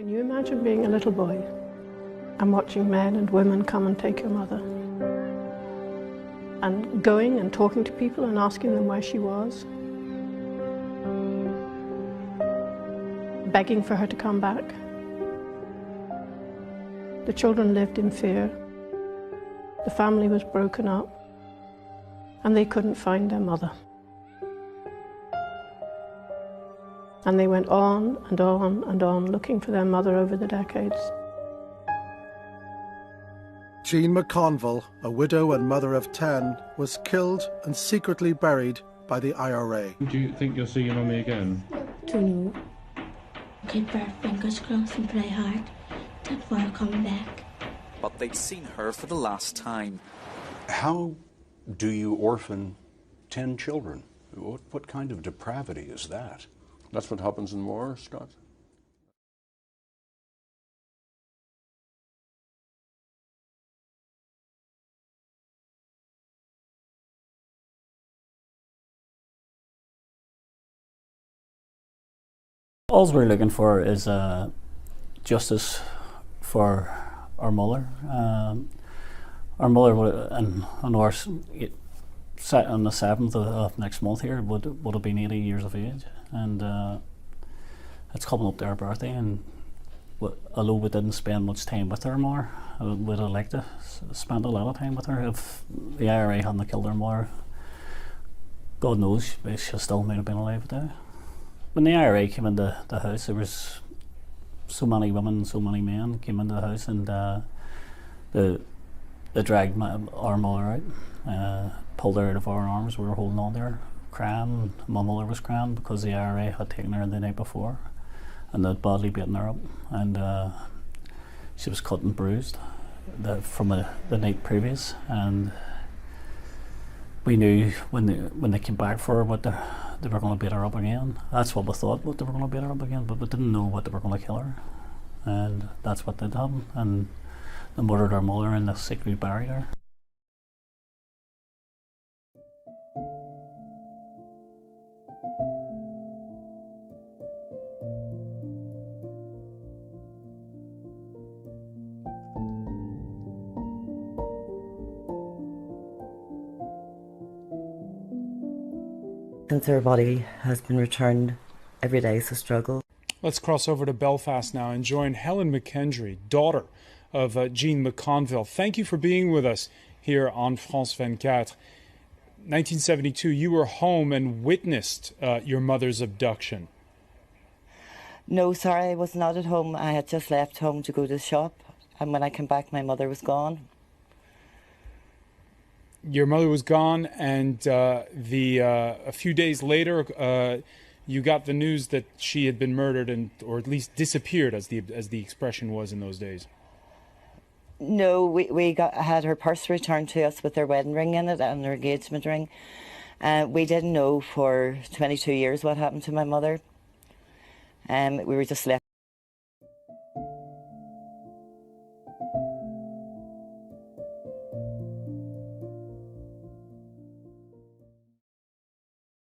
Can you imagine being a little boy and watching men and women come and take your mother? And going and talking to people and asking them where she was? Begging for her to come back? The children lived in fear. The family was broken up, and they couldn't find their mother. And they went on and on and on looking for their mother over the decades. Jean McConville, a widow and mother of 10, was killed and secretly buried by the IRA. Do you think you'll see your mummy again? Don't know. Keep our fingers crossed and pray hard that we're coming back. But they'd seen her for the last time. How do you orphan 10 children? What kind of depravity is that? That's what happens in war, Scott. All we're looking for is justice for our mother. Our mother, on the 7th of next month here, would have been 80 years of age, and it's coming up to our birthday. And although we didn't spend much time with her more, we'd have liked to spend a lot of time with her. If the IRA hadn't killed her mother, God knows she still might have been alive today. When the IRA came into the house, there was so many women, so many men came into the house, and they dragged our mother out, pulled her out of our arms. We were holding on to her, crying. My mother was crying because the IRA had taken her the night before and they'd badly beaten her up, and she was cut and bruised from the night previous. And we knew when they came back for her they were going to beat her up again. That's what we thought, they were going to beat her up again, but we didn't know what they were going to kill her. And that's what did happen. And they murdered our mother and they secretly buried her. Since her body has been returned, every day is a struggle. Let's cross over to Belfast now and join Helen McKendry, daughter of Jean McConville. Thank you for being with us here on France 24. 1972, you were home and witnessed your mother's abduction. No, sorry, I was not at home. I had just left home to go to the shop, and when I came back, my mother was gone. Your mother was gone, and a few days later, you got the news that she had been murdered, or at least disappeared, as the expression was in those days. No, we had her purse returned to us with her wedding ring in it and her engagement ring. We didn't know for 22 years what happened to my mother. We were just left.